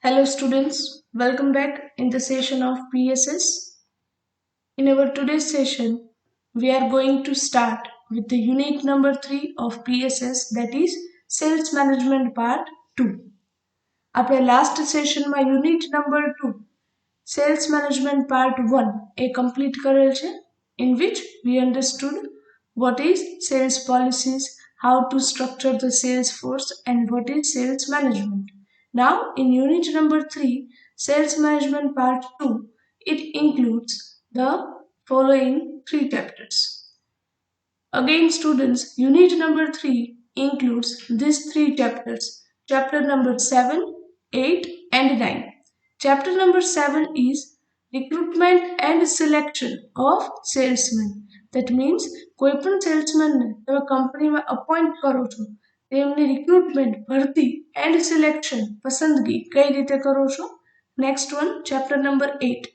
Hello students, welcome back in the session of PSS. In our today's session, we are going to start with the unit number 3 of PSS, that is Sales Management Part 2. આપણે last સેશનમાં unit number 2 Sales Management Part 1 એ complete કરેલ છે, in which we understood what is sales policies, how to structure the sales force, and what is sales management. Now, in unit number 3, Sales Management Part 2, it includes the following 3 chapters. Again, students, unit number 3 includes these 3 chapters. Chapter number 7, 8, and 9. Chapter number 7 is recruitment and selection of salesmen. That means કોઈ પણ salesman ને તમે કંપનીમાં appoint કરો છો તેમની recruitment ભરતી and selection પસંદગી કઈ રીતે કરો છો. Next one chapter number 8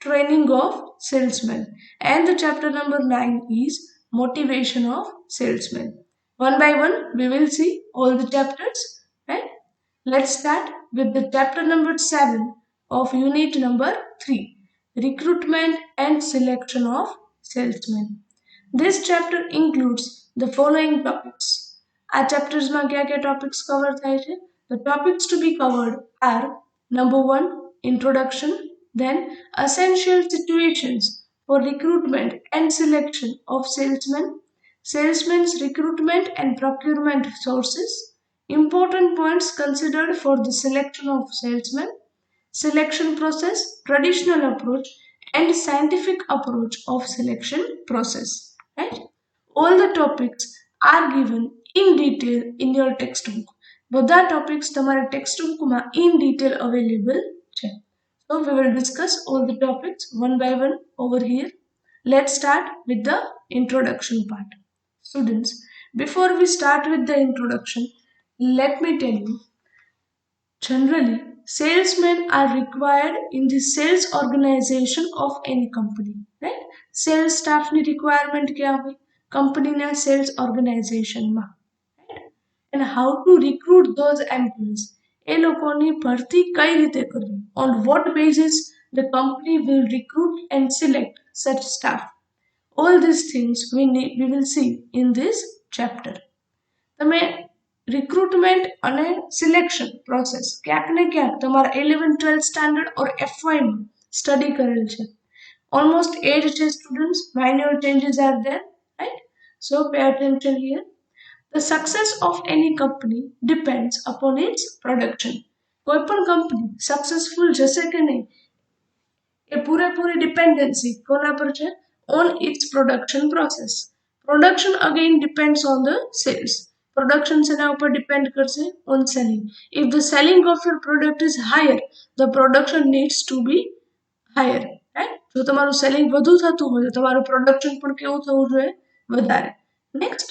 training of salesmen, and the chapter number 9 is motivation of salesmen. One by one we will see all the chapters, right? Let's start with the chapter number 7 of unit number 3, recruitment and selection of salesmen. This chapter includes the following topics. Our chapters માં क्या topics cover થાય છે? The topics to be covered are number 1, introduction, then essential situations for recruitment and selection of salesmen, salesmen's recruitment and procurement sources, important points considered for the selection of salesmen, selection process, traditional approach, and scientific approach of selection process. Right? All the topics are given in detail in your textbook. બધા topics તમારા textbook માં in detail available છે. So we will discuss all the topics one by one over here. Let's start with the introduction part. Students, before we start with the introduction, let me tell you, generally, salesmen are required in the sales organization of any company, right? Sales staff ni requirement kya hoy? Company na sales organization ma. Right? And how to recruit those employees? એ લોકોની ભરતી કઈ રીતે કરવી? On what basis the company will recruit and select such staff? All these things we will see in this chapter. તમે recruitment અને selection process ક્યાંક ને ક્યાંક તમારા 11-12 સ્ટાન્ડર્ડ ઓર FY માં સ્ટડી કરેલ છે. Almost 8 છે students, minor changes are there, right? So pay attention here. The success of any company depends upon its production. કોઈ પણ કંપની સક્સેસફુલ જશે કે નહીં એ પૂરેપૂરી ડિપેન્ડન્સી કોના પર છે? On its production process. Production again depends on the sales. Production સેના ઉપર ડિપેન્ડ કરશે? On selling. If the selling of your product is higher, the production needs to be higher, right? જો તમારું સેલિંગ વધુ થતું હોય તો તમારું પ્રોડક્શન પણ કેવું થવું જોઈએ? વધારે. Next,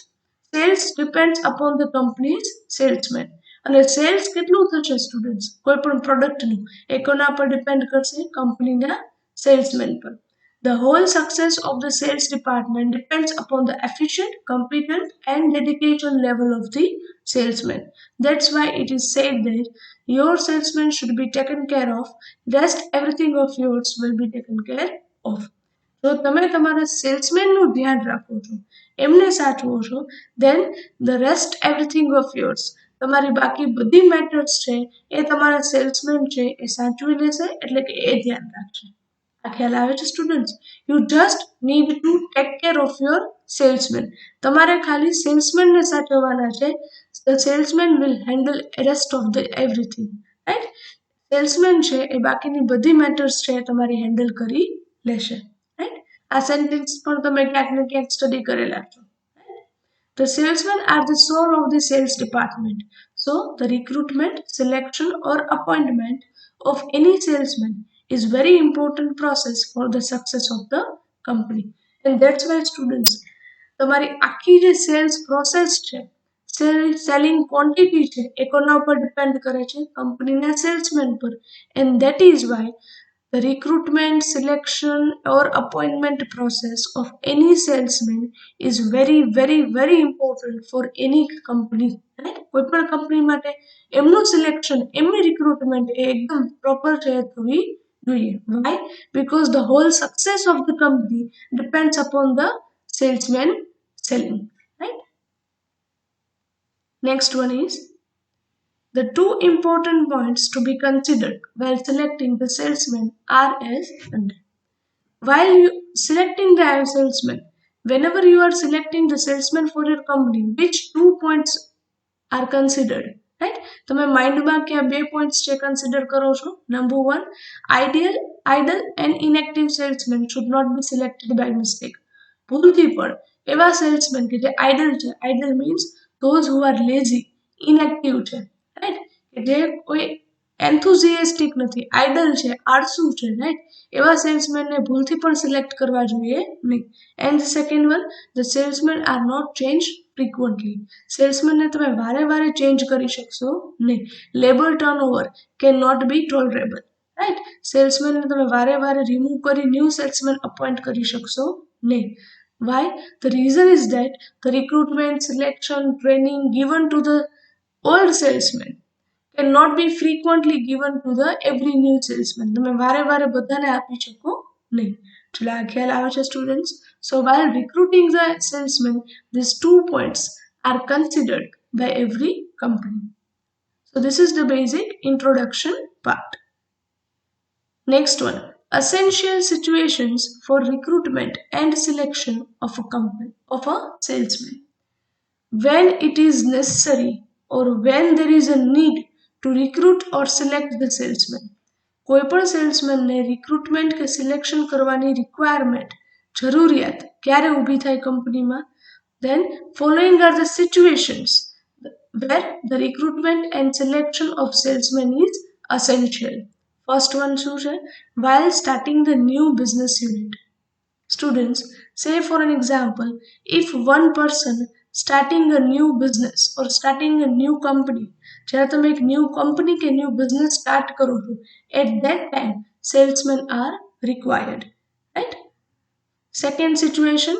sales depends upon the company's salesman. અને સેલ્સ કેટલું થશે સ્ટુડન્ટ્સ? કોઈ પણ પ્રોડક્ટનું એ કોના પર ડિપેન્ડ કરશે? કંપનીના સેલ્સમેન પર. The whole success of the sales department depends upon the efficient, competent, and dedication level of the salesman. That's why it is said that your salesman should be taken care of, rest everything of yours will be taken care of. જો તમે તમારા સેલ્સમેનનું ધ્યાન રાખો છો, એમને સાચવો છો, then the rest everything of yours, તમારી બાકી બધી મેટર્સ છે એ તમારા સેલ્સમેન છે એ સાચવી લેશે, એટલે કે એ ધ્યાન રાખશે. આ ખ્યાલ આવે છે students? You just need to take care of your salesman. તમારે ખાલી સેલ્સમેનને સાચવવાના છે. The salesman will handle rest of the everything, right? Salesman છે એ બાકીની બધી મેટર્સ છે એ તમારી હેન્ડલ કરી લેશે, રાઈટ? આ સેન્ટેન્સ પણ તમે ક્યાંક ને ક્યાંક સ્ટડી કરેલા છો. The salesmen are the soul of the sales department. So, the recruitment, selection or appointment of any salesman is very important process for the success of the company. And that's why students, તમારી આખી જે cells process છે, selling quantity છે એ કોના ઉપર depend કરે છે? કંપનીના સેલ્સમેન પર. And that is why the recruitment, selection, or appointment process of any salesman is very, very, very important for any company. Right? કોઈ પણ કંપની માટે એમનું સિલેક્શન, એમની રિક્રુટમેન્ટ એ એકદમ પ્રોપર છે થવી જોઈએ. Why? Because the whole success of the company depends upon the salesman selling. Right? Next one is the two important points to be considered while selecting the salesman are as under. While you selecting the salesman, whenever you are selecting the salesman for your company, which 2 points are considered? Right? તમે માઇન્ડમાં કયા બે points છે consider કરો છો? Number 1, idle and inactive salesmen should not be selected by mistake. ભૂલથી પણ એવા salesman કે જે આઇડલ છે, idle means those who are lazy, inactive છે, રાઈટ, કે જે કોઈ એન્થુઝિયાસ્ટિક નથી, આઇડલ છે, આળસુ છે, રાઈટ, એવા સેલ્સમેનને ભૂલથી પણ સિલેક્ટ કરવા જોઈએ નહીં. And second one, the salesman are not change frequently. સેલ્સમેનને તમે વારે વારે ચેન્જ કરી શકશો નહીં. Labour turnover can not be tolerable. Right, સેલ્સમેનને તમે વારે વારે રિમૂવ કરી ન્યૂ સેલ્સમેન અપોઇન્ટ કરી શકશો નહીં. Why? The reason is that the recruitment, selection, training given to the old salesman cannot be frequently given to the every new salesman. તમે વારે વારે બધાને આપી શકો નહીં. ચલો આ ખ્યાલ આવે છે students? So while recruiting the salesman, these 2 points are considered by every company. So this is the basic introduction part. Next one, essential situations for recruitment and selection of a company of a salesman. When it is necessary or when there is a need to recruit or select the salesman. કોઈ પણ સેલ્સમેનને recruitment કે selection કરવાની requirement, જરૂરિયાત ક્યારે ઊભી થાય કંપનીમાં? Then following are the situations where the recruitment and selection of salesmen is essential. First one શું છે? While starting the new business unit. Students, say for an example, if one person starting a new business or starting a new company, જ્યારે તમે એક new company કે new business start કરો છો, at that time salesmen are required. Right? Second situation,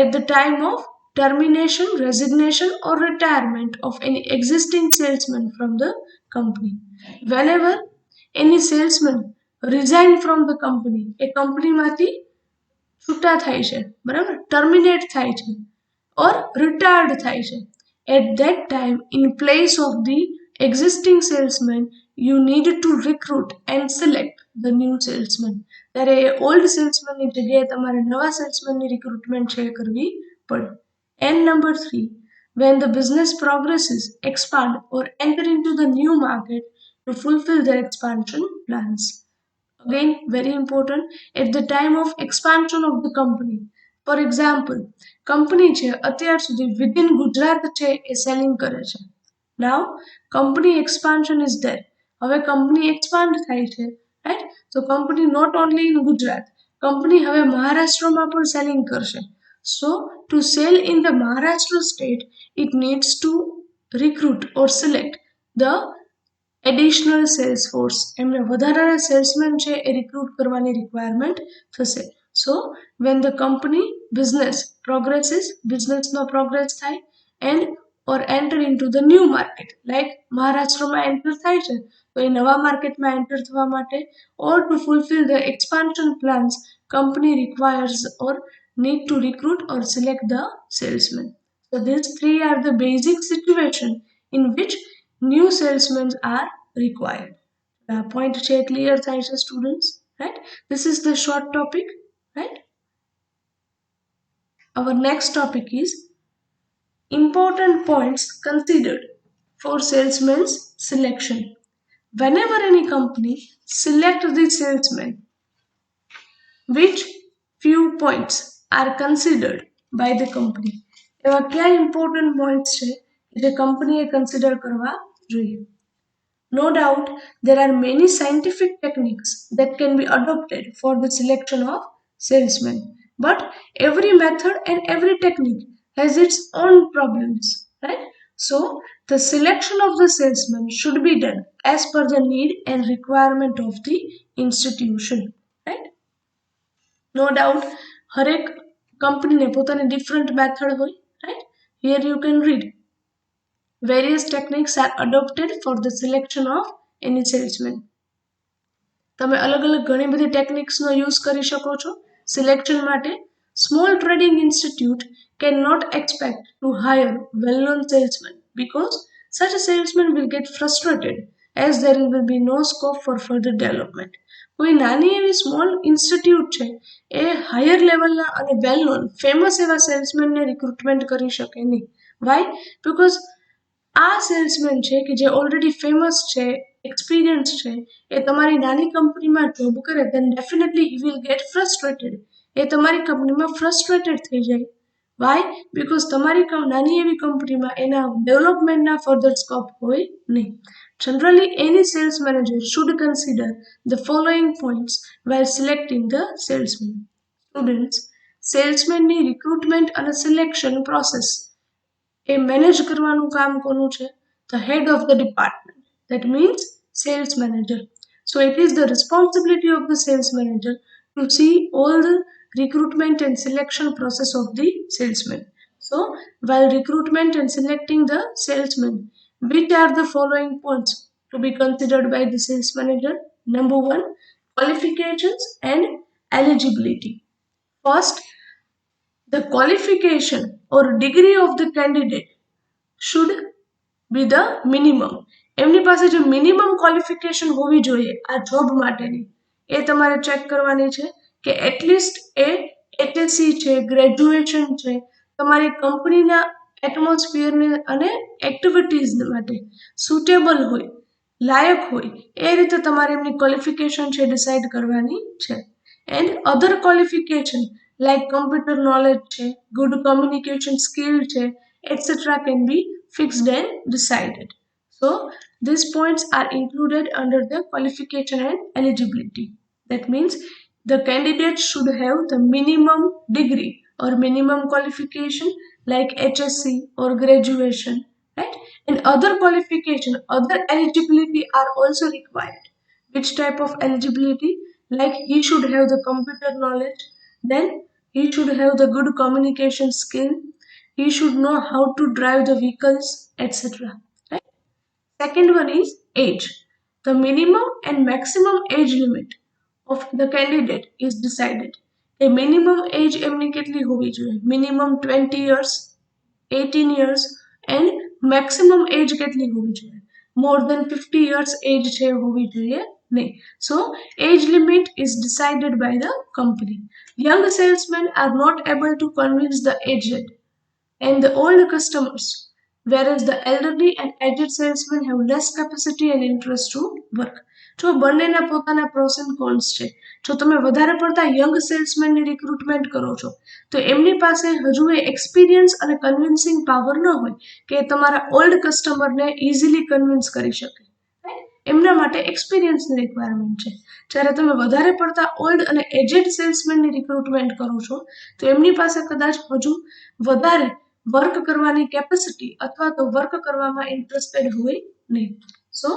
at the time of termination, resignation or retirement of any existing salesman from the company. Whenever any salesman resign from the company, એ કંપનીમાંથી છૂટા થાય છે, બરાબર, terminate થાય છે, or retired થાય છે, at that time in place of the existing salesman you need to recruit and select the new salesman. ત્યારે ઓલ્ડ સેલ્સમેનની જગ્યાએ તમારે નવા સેલ્સમેનની રિક્રુટમેન્ટ છે કરવી પડે. And number 3, when the business progresses, expand or enter into the new market to fulfill their expansion plans. Again, very important, at the time of expansion of the company. For example, company છે અત્યાર સુધી within Gujarat છે એ selling કરે છે. Now, company expansion is there. હવે company expand થાય છે, right? So company not only in Gujarat, company હવે મહારાષ્ટ્રમાં પણ સેલિંગ કરશે. So to sell in the Maharashtra state, it needs to recruit or select the additional sales force. એમને વધારાના salesman છે એ રિક્રુટ કરવાની રિક્વાયરમેન્ટ થશે. So when the company business progresses, businessનો પ્રોગ્રેસ થાય, and or enter into the new market, like મહારાષ્ટ્રમાં enter થાય છે તો એ નવા માર્કેટમાં એન્ટર થવા માટે, or to fulfill the expansion plans, company requires or need to recruit or select the salesman. So these 3 are the basic situation in which new salesmen are required. Point છે clear થાય છે students, right? This is the short topic, right? Our next topic is important points considered for salesman's selection. Whenever any company select the salesman, which few points are considered by the company? એવા કયા important points છે જે કંપનીએ consider કરવા જોઈએ? No doubt, there are many scientific techniques that can be adopted for the selection of salesmen. But every method and every technique has its own problems, right? So the selection of the salesman should be done as per the need and requirement of the institution, right? No doubt हरेक company ने પોતાની different method હોય, right? Here you can read various techniques are adopted for the selection of any salesman. તમે અલગ અલગ ઘણી બધી ટેકનિક્સનો use કરી શકો છો સિલેક્શન માટે. Small trading institute can not expect to hire well known salesman because such a salesman will get frustrated as there will be no scope for further development. કોઈ નાની એવી સ્મોલ ઇન્સ્ટિટ્યૂટ છે એ higher લેવલના અને well known famous એવા સેલ્સમેનને recruitment કરી શકે નહીં. વાય? બિકોઝ આ સેલ્સમેન છે કે જે ઓલરેડી ફેમસ છે, એક્સપિરિયન્સ છે, એ તમારી નાની કંપનીમાં જોબ કરે then definitely he will get frustrated. એ તમારી કંપનીમાં ફ્રસ્ટ્રેટેડ થઈ જાય. વાય? બિકોઝ તમારી નાની એવી કંપનીમાં એના ડેવલપમેન્ટના ફર્ધર સ્કોપ હોય નહીં. Generally, any sales manager should consider the following points while selecting the salesman. Students, salesmanની recruitment અને selection process એ મેનેજ કરવાનું કામ કોનું છે? The head of the department. That means sales manager. So it is the responsibility of the sales manager to see all the recruitment and selection process of the salesman. So while recruitment and selecting the salesman, which are the following points to be considered by the sales manager? Number one, qualifications and eligibility. First, the qualification or degree of the candidate should be the minimum. એમની પાસે જે minimum qualification હોવી જોઈએ આ job માટેની એ તમારે check કરવાની છે કે એટલીસ્ટ એ HSC છે, ગ્રેજ્યુએશન છે, તમારી કંપનીના એટમોસ્ફિયરને અને એક્ટિવિટીઝ માટે સુટેબલ હોય, લાયક હોય એ રીતે તમારે એમની ક્વોલિફિકેશન છે ડિસાઇડ કરવાની છે. And other qualification like computer knowledge છે, ગુડ કમ્યુનિકેશન સ્કિલ છે, etc. can be fixed and decided. So these points are included under the qualification and eligibility. That means the candidate should have the minimum degree or minimum qualification like HSC or graduation, right? And other qualification, other eligibility are also required. Which type of eligibility? Like he should have the computer knowledge, then he should have the good communication skill, he should know how to drive the vehicles, etc. Right? Second one is age. The minimum and maximum age limit of the candidate is decided. A minimum age એમની કેટલી હોવી જોઈએ? Minimum 20 years, 18 years and maximum age કેટલી હોવી જોઈએ? More than 50 years age છે હોવી જોઈએ નહીં. So age limit is decided by the company. Young salesmen are not able to convince the aged and the old customers, whereas the elderly and aged salesmen have less capacity and interest to work. જો બંનેના પોતાના pros and cones છે. જો તમે વધારે પડતા young સેલ્સમેનની recruitment કરો છો તો એમની પાસે હજુ એ એક્સપિરિયન્સ અને કન્વિન્સિંગ પાવર ન હોય કે તમારા ઓલ્ડ કસ્ટમરને ઇઝીલી કન્વિન્સ કરી શકે. એમના માટે એક્સપિરિયન્સની રિક્વાયરમેન્ટ છે. જ્યારે તમે વધારે પડતા ઓલ્ડ અને એજેડ સેલ્સમેનની રિક્રુટમેન્ટ કરો છો તો એમની પાસે કદાચ હજુ વધારે વર્ક કરવાની કેપેસિટી અથવા તો વર્ક કરવામાં ઇન્ટરેસ્ટેડ હોય નહીં. સો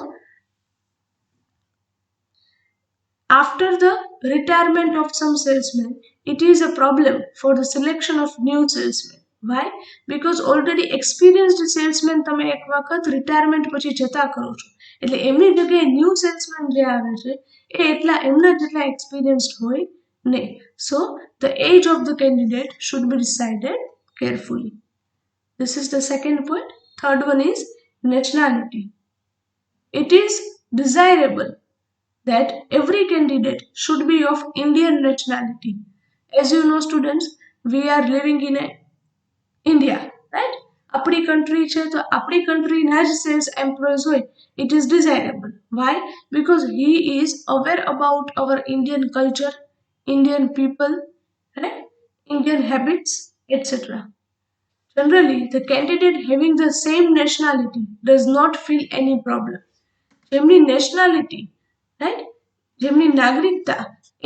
after the retirement of some salesmen, it is a problem for the selection of new salesmen. Why? Because already experienced salesmen તમે એક વખત રિટાયરમેન્ટ પછી જતા કરો છો એટલે એમની જગ્યાએ ન્યૂ સેલ્સમેન જે આવે છે એ એટલા એમના જેટલા એક્સપિરિયન્સ્ડ હોય નહીં. So the age of the candidate should be decided carefully. This is the second point. Third one is nationality. It is desirable that every candidate should be of Indian nationality. As you know students, we are living in India, right? આપણી country છે તો આપણી countryના જ sales employees હોય, it is desirable. Why? Because he is aware about our Indian culture, Indian people, right? Indian habits, etc. Generally, the candidate having the same nationality does not feel any problem. જેમની nationality, right? જેમની નાગરિકતા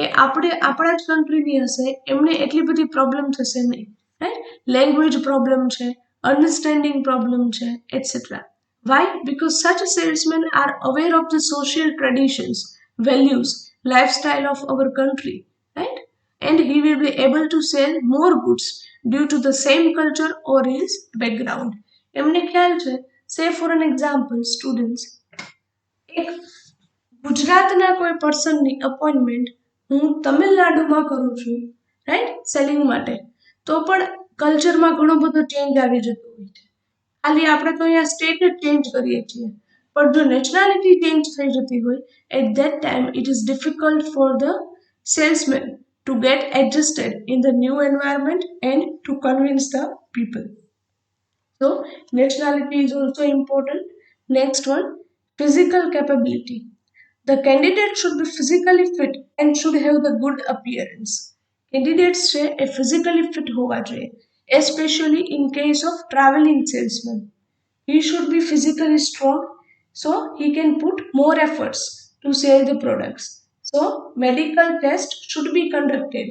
એ આપણા જ કન્ટ્રીની હશે એમને એટલી બધી problem થશે નહીં, રાઈટ? લેંગ્વેજ પ્રોબ્લેમ છે, understanding problem છે, etc. Why? Because such salesmen are aware of the social traditions, values, lifestyle of our country, right? And he will be able to sell more goods due to the same culture or his background. એમને ખ્યાલ છે, say for an example students, એક ગુજરાતના કોઈ પર્સનની appointment હું તમિલનાડુમાં કરું છું, રાઈટ, સેલિંગ માટે, તો પણ કલ્ચરમાં ઘણો બધો ચેન્જ આવી જતો હોય છે. ખાલી આપણે તો અહીંયા સ્ટેટ જ ચેન્જ કરીએ છીએ, પણ જો નેશનાલિટી ચેન્જ થઈ જતી હોય, at that time it is difficult for the salesman to get adjusted in the new environment and to convince the people. So, nationality is also important. Next one, physical capability. The candidate should be physically fit and should have the good appearance. Candidates છે એ physically fit હોવા જોઈએ, especially in case of traveling salesman. He should be physically strong so he can put more efforts to sell the products. So, medical tests should be conducted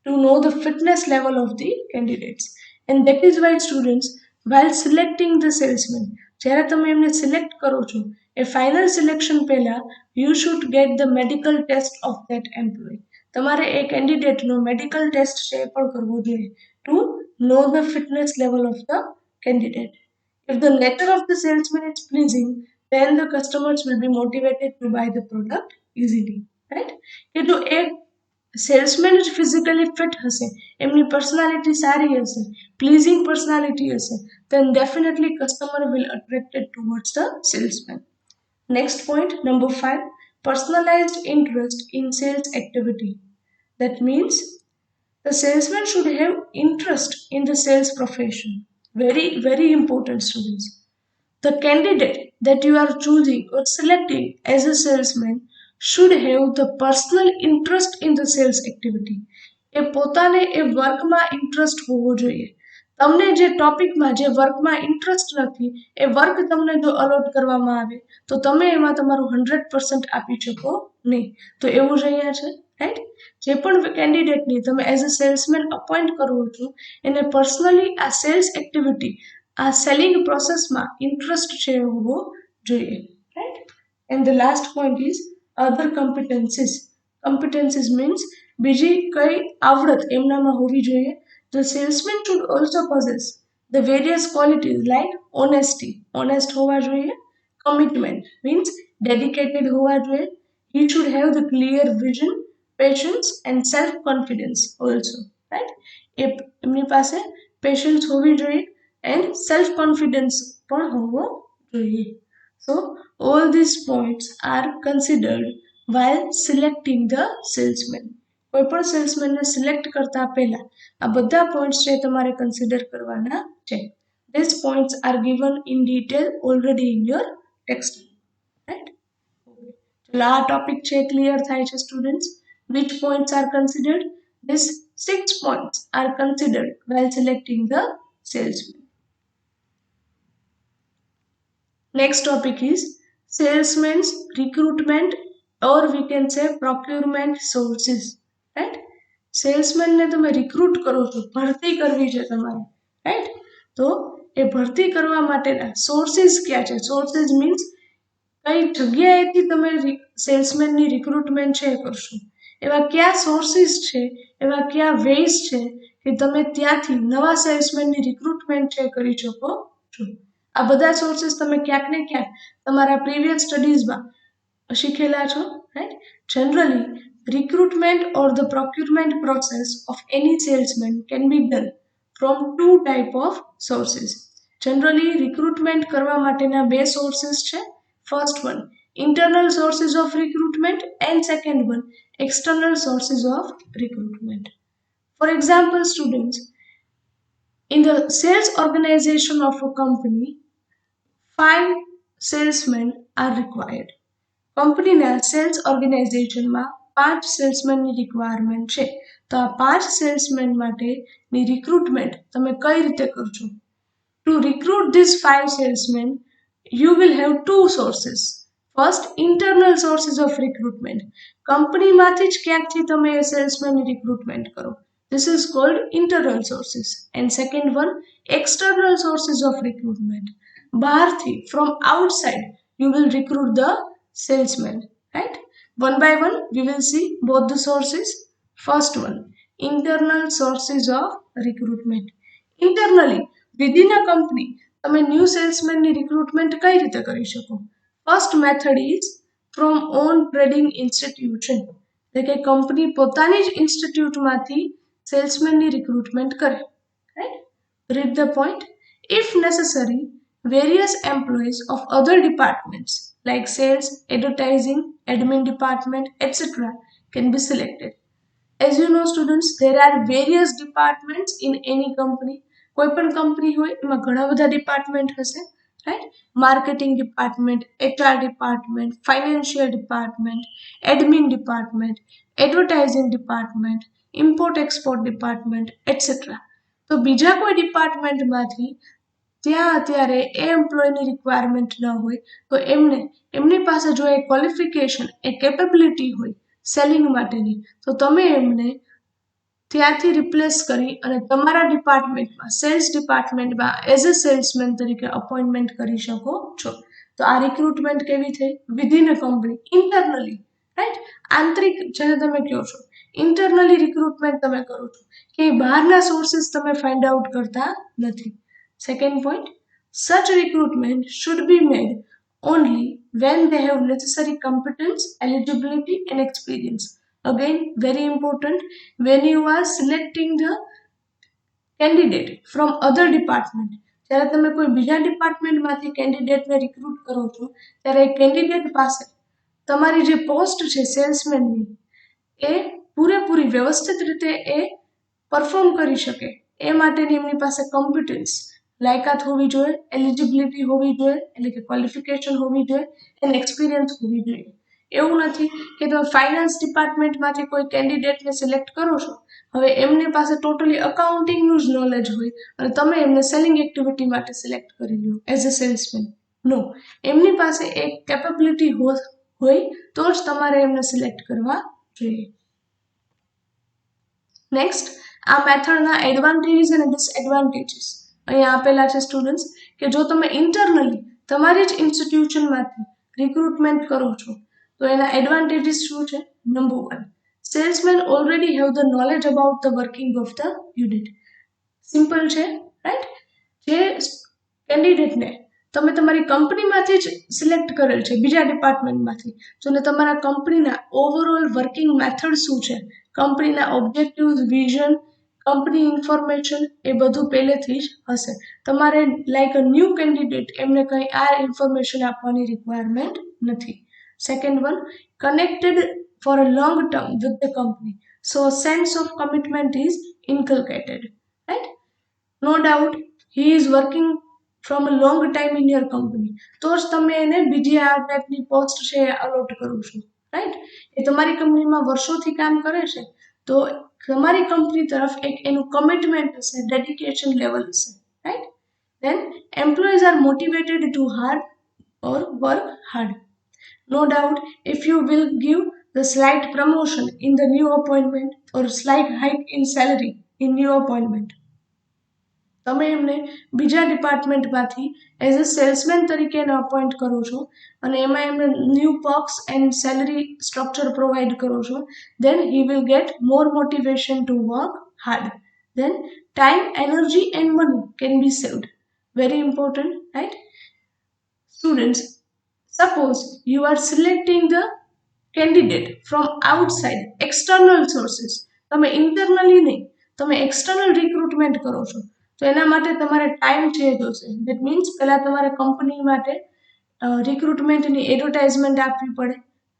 to know the fitness level of the candidates. And that is why students, while selecting the salesman, જ્યારે તમે એમને select કરો છો, એ final selection પહેલા you should get the medical test of that employee. તમારે એ કેન્ડિડેટનો medical test છે એ પણ કરવો જોઈએ to know the fitness level of the candidate. If the nature of the salesman is pleasing, then the customers will be motivated to buy the product easily, right? કે જો એક salesman જ physically fit હશે, એમની personality સારી હશે, પ્લીઝિંગ personality હશે, then definitely customer will attracted towards the salesman. Next point, number 5, personalized interest in sales activity. That means the salesman should have interest in the sales profession. Very, very important, students. The candidate that you are choosing or selecting as a salesman should have the personal interest in the sales activity. એ પોતાને એ વર્કમાં interest હોવો જોઈએ. તમને જે ટોપિકમાં, જે વર્કમાં interest નથી, એ work તમને જો a lot કરવામાં આવે તો તમે એમાં તમારું 100% આપી શકો નહીં. તો એવું જ અહીંયા છે, રાઈટ? જે પણ કેન્ડિડેટની તમે એઝ અ સેલ્સમેન અપોઇન્ટ કરવો છો, એને પર્સનલી આ સેલ્સ એક્ટિવિટી, આ સેલિંગ પ્રોસેસમાં ઇન્ટરેસ્ટ છે હોવો જોઈએ, right? And the last point is other competencies. Competencies means બીજી કઈ આવડત એમનામાં હોવી જોઈએ. The salesman should also possess the various qualities like honesty, honest હોવા જોઈએ, commitment means dedicated હોવા જોઈએ, he should have the clear vision, patience and self confidence also, right? એમની પાસે પેશન્સ હોવી જોઈએ and self confidence પણ હોવો જોઈએ. So all these points are considered while selecting the salesman. કોઈ પણ સેલ્સમેનને સિલેક્ટ કરતા પહેલા આ બધા પોઈન્ટ્સ છે તમારે કન્સિડર કરવાના છે. These points are given in detail already in your text, right? ચલો આ ટોપિક છે ક્લિયર થાય છે students. Which points are considered? These 6 points are considered while selecting the salesman. Next topic is salesman's recruitment, or we can say procurement sources, right? Salesman ને તમે recruit કરો છો, ભરતી કરવી છે તમારે, રાઈટ? તો એ ભરતી કરવા માટેના સોર્સિસ ક્યાં છે? સોર્સિસ મીન્સ કઈ જગ્યાએથી તમે સેલ્સમેનની રિક્રુટમેન્ટ છે એ કરશો, એવા કયા સોર્સિસ છે, એવા કયા વેઝ છે કે તમે ત્યાંથી નવા સેલ્સમેનની રિક્રુટમેન્ટ છે કરી શકો છો. આ બધા સોર્સિસ તમે ક્યાંક ને ક્યાંક તમારા પ્રીવિયસ સ્ટડીઝમાં શીખેલા છો, right? Generally recruitment or the procurement process of any salesman can be done from 2 type of sources. Generally recruitment કરવા માટેના બે sources છે. First one, internal sources of recruitment, and second one, external sources of recruitment. For example, students, in the sales organization of a company, 5 salesmen are required. કંપનીના cells ઓર્ગેનાઇઝેશનમાં 5 સેલ્સમેનની requirement છે. તો આ 5 salesman માટેની recruitment તમે કઈ રીતે કરશો? To recruit these 5 salesmen, you will have 2 sources. First, internal sources of recruitment. કંપનીમાંથી જ ક્યાંકથી તમે એ સેલ્સમેનની રિક્રુટમેન્ટ કરો. This is called internal sources. And second one, external sources of recruitment. બહારથી, from outside, you will recruit the salesman, right? One by one, we will see both the sources. First one, internal sources of recruitment. Internally, within a company, તમે new સેલ્સમેનની recruitment કઈ રીતે કરી શકો? First method is from on trading institution, એટલે કે company પોતાની જ ઇન્સ્ટિટ્યૂટમાંથી સેલ્સમેનની recruitment કરે, right? Read the point. If necessary, various employees of other departments like sales, advertising, admin department, etc. can be selected. As you know students, there are various departments in any company. કોઈ પણ company હોય એમાં ઘણા બધા department હશે, right? Marketing department, HR department, financial department, admin department, advertising department, import export department, etcetera. તો બીજા કોઈ ડિપાર્ટમેન્ટમાંથી ત્યાં અત્યારે એ એમ્પ્લોયની રિક્વાયરમેન્ટ ન હોય તો એમની પાસે જો એ ક્વોલિફિકેશન, એ કેપેબિલિટી હોય સેલિંગ માટેની, તો તમે એમને ત્યાંથી રિપ્લેસ કરી અને તમારા ડિપાર્ટમેન્ટમાં, સેલ્સ ડિપાર્ટમેન્ટમાં એઝ અ સેલ્સમેન તરીકે અપોઇન્ટમેન્ટ કરી શકો છો. તો આ રિક્રુટમેન્ટ કેવી થઈ? Within a company, internally, right? આંતરિક જેને તમે કહો છો, ઇન્ટરનલી રિક્રુટમેન્ટ તમે કરો છો, કે બહારના સોર્સિસ તમે ફાઇન્ડ આઉટ કરતા નથી. Second point, such recruitment should be made only when they have necessary competence, eligibility and experience. Again, very important, when you are selecting the candidate from other department, જ્યારે તમે કોઈ બીજા ડિપાર્ટમેન્ટમાંથી કેન્ડિડેટને recruit કરો છો ત્યારે એ candidate પાસે તમારી જે પોસ્ટ છે સેલ્સમેનની એ પૂરેપૂરી વ્યવસ્થિત રીતે એ પરફોર્મ કરી શકે એ માટેની એમની પાસે કોમ્પિટન્સ, લાયકાત હોવી જોઈએ, એલિજિબિલિટી હોવી જોઈએ, એટલે કે ક્વોલિફિકેશન હોવી જોઈએ, અને એક્સપિરિયન્સ હોવી જોઈએ. એવું નથી કે તમે ફાઇનાન્સ ડિપાર્ટમેન્ટમાંથી કોઈ કેન્ડિડેટને સિલેક્ટ કરો છો, હવે એમની પાસે ટોટલી અકાઉન્ટિંગનું જ નોલેજ હોય અને તમે એમને સેલિંગ એક્ટિવિટી માટે સિલેક્ટ કરી લો એઝ અ સેલ્સમેન. નો, એમની પાસે એક કેપેબિલિટી હોય તો જ તમારે એમને સિલેક્ટ કરવા જોઈએ. નેક્સ્ટ, આ મેથડના એડવાન્ટેજીસ અને ડિસએડવાન્ટેજીસ અહીંયા આપેલા છે સ્ટુડન્ટ્સ, કે જો તમે ઇન્ટરનલી તમારી જ ઇન્સ્ટિટ્યુશનમાંથી રિક્રુટમેન્ટ કરો છો તો એના એડવાન્ટેજીસ શું છે? Number 1, salesman already have the knowledge about the working of the unit. Simple છે, રાઈટ? જે કેન્ડિડેટને તમે તમારી કંપનીમાંથી જ સિલેક્ટ કરેલ છે બીજા ડિપાર્ટમેન્ટમાંથી, તો ને તમારા કંપનીના ઓવરઓલ વર્કિંગ મેથડ શું છે, કંપનીના ઓબ્જેક્ટિવ્સ, વિઝન, કંપની ઇન્ફોર્મેશન, એ બધું પહેલેથી જ હશે. તમારે લાઈક અ ન્યૂ કેન્ડિડેટ એમને કંઈ આ ઇન્ફોર્મેશન આપવાની રિક્વાયરમેન્ટ નથી. Second one, connected for a long term with the company, so sense of commitment is inculcated, right? No doubt he is working from a long time in your company, તો જ તમે એને બીજી આ ટાઈપની post છે એ a lot કરો છો, રાઈટ? એ તમારી કંપનીમાં વર્ષોથી કામ કરે છે તો તમારી કંપની તરફ એક એનું કમિટમેન્ટ હશે, ડેડિકેશન લેવલ હશે, right? Then employees are motivated to hard or work hard. No doubt, if you will give the slight promotion in the new appointment or slight hike in salary in new appointment, તમે એમને બીજા ડિપાર્ટમેન્ટમાંથી as a salesman તરીકે એને appoint કરો છો અને એમાં એમને new perks and salary structure provide કરો છો, then he will get more motivation to work hard. Then time, energy and money can be saved. Very important, right? Students, suppose you are selecting the candidate from outside, external sources. તમે internally નહીં, તમે external recruitment કરો છો તો એના માટે તમારે time છે જોશે. દેટ મીન્સ પહેલાં તમારે કંપની માટે રિક્રુટમેન્ટની એડવર્ટાઇઝમેન્ટ આપવી પડે,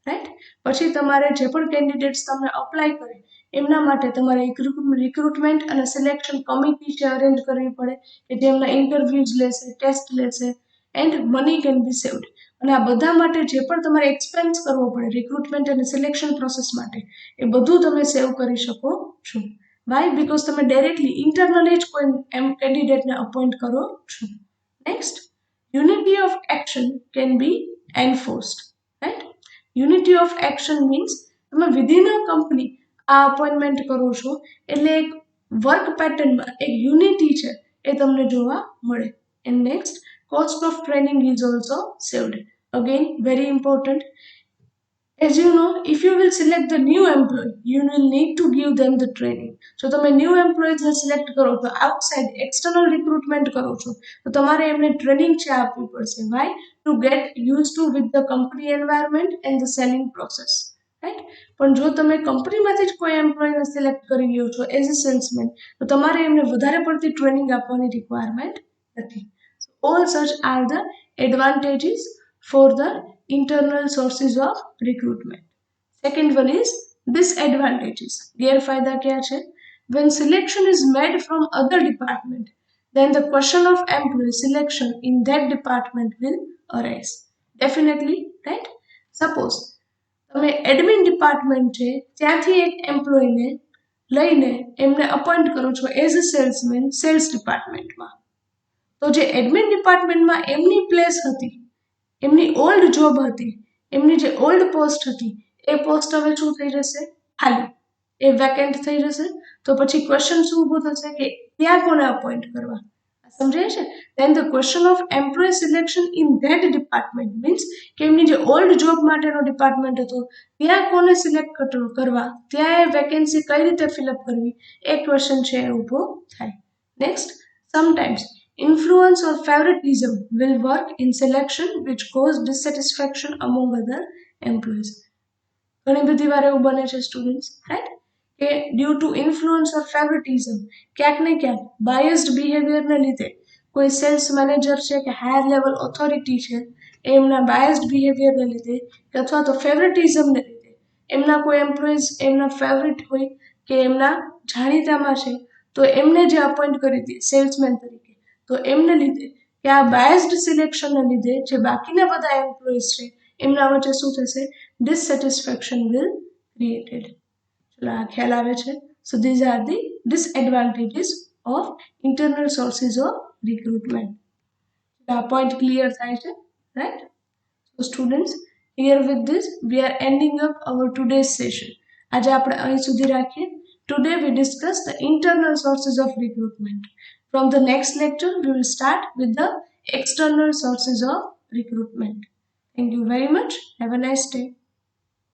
રાઈટ? પછી તમારે જે પણ કેન્ડિડેટ્સ તમને અપ્લાય કરે એમના માટે તમારે એક રિક્રુટમેન્ટ અને સિલેક્શન કમિટી છે અરેન્જ કરવી પડે કે જેમના ઇન્ટરવ્યૂઝ લેશે, ટેસ્ટ લેશે, and money can be saved. અને આ બધા માટે જે પણ તમારે એક્સપેન્સ કરવો પડે રિક્રુટમેન્ટ અને સિલેક્શન પ્રોસેસ માટે, એ બધું તમે સેવ કરી શકો છો. વાય? બિકોઝ તમે ડાયરેક્ટલી ઇન્ટરનલી જ કોઈ કેન્ડિડેટને અપોઇન્ટ કરો છો. Next, unity of action can be enforced, right? Unity of action means તમે વિધિન અ કંપની આ અપોઇન્ટમેન્ટ કરો છો એટલે એક વર્ક પેટર્નમાં એક યુનિટી છે એ તમને જોવા મળે. And next, cost of training is also saved. Again very important. As you know, if you will select the new employee, you will need to give them the training. So તમે new employees ને select કરો તો outside external recruitment કરો છો તો તમારે એમને training છે આપવી પડશે. Why? To get used to with the company environment and the selling process. Right? પણ જો તમે કંપનીમાંથી જ કોઈ એમ્પ્લોયને સિલેક્ટ કરી લ્યો છો એઝ અ સેલ્સમેન તો તમારે એમને વધારે પડતી ટ્રેનિંગ આપવાની રિક્વાયરમેન્ટ નથી. All such are the advantages for the internal sources of recruitment. Second one is disadvantages. ગેરફાયદા ક્યા છે? When selection is made from other department, then the question of employee selection in that department will arise. Definitely, right? Suppose તમે admin department છે ત્યાંથી એક એમ્પ્લોયને લઈને એમને appoint કરો છો એઝ અ સેલ્સમેન સેલ્સ ડિપાર્ટમેન્ટમાં. તો જે એડમિન ડિપાર્ટમેન્ટમાં એમની પ્લેસ હતી, એમની ઓલ્ડ જોબ હતી, એમની જે ઓલ્ડ પોસ્ટ હતી એ પોસ્ટ હવે શું થઈ જશે? ખાલી, એ વેકેન્ટ થઈ જશે. તો પછી ક્વેશ્ચન શું ઊભો થશે કે ત્યાં કોને અપોઇન્ટ કરવા? સમજાય છે? Then the question of employee selection in that department means કે એમની જે ઓલ્ડ જોબ માટેનો ડિપાર્ટમેન્ટ હતો ત્યાં કોને સિલેક્ટ કરવા, ત્યાં એ વેકેન્સી કઈ રીતે ફિલઅપ કરવી, એ ક્વેશ્ચન છે એ ઊભો થાય. Next, sometimes influence or favoritism will work in selection which cause dissatisfaction among other employees. ઘણી બધી વાર એવું બને છે સ્ટુડન્ટ્સ, રાઈટ, કે ડ્યુ ટુ ઇન્ફ્લુઅન્સ ઓર ફેવરિટિઝમ ક્યાંક ને ક્યાંક બાયસ્ડ બિહેવિયરને લીધે કોઈ સેલ્સ મેનેજર છે કે હાયર લેવલ ઓથોરિટી છે એમના બાયસ્ડ બિહેવિયરને લીધે કે અથવા તો ફેવરિટિઝમને લીધે એમના કોઈ એમ્પ્લોઈઝ એમના ફેવરિટ હોય કે એમના જાણીતામાં છે તો એમને જે અપોઇન્ટ કરી દે સેલ્સમેન તરીકે, તો એમને લીધે કે આ બાયસ્ડ સિલેક્શનને લીધે જે બાકીના બધા એમ્પ્લોઈઝ છે એમના વચ્ચે શું થશે? ડિસસેટિસ્ફેક્શન વિલ ક્રિએટેડ. ચલો આ ખ્યાલ આવે છે? સો these are the disadvantages of internal sources of recruitment. આ પોઈન્ટ ક્લિયર થાય છે, right? So students, here with this we are ending up our today's session. આજે આપણે અહીં સુધી રાખીએ. Today we discussed the internal sources of recruitment. From the next lecture we will start with the external sources of recruitment. Thank you very much. Have a nice day.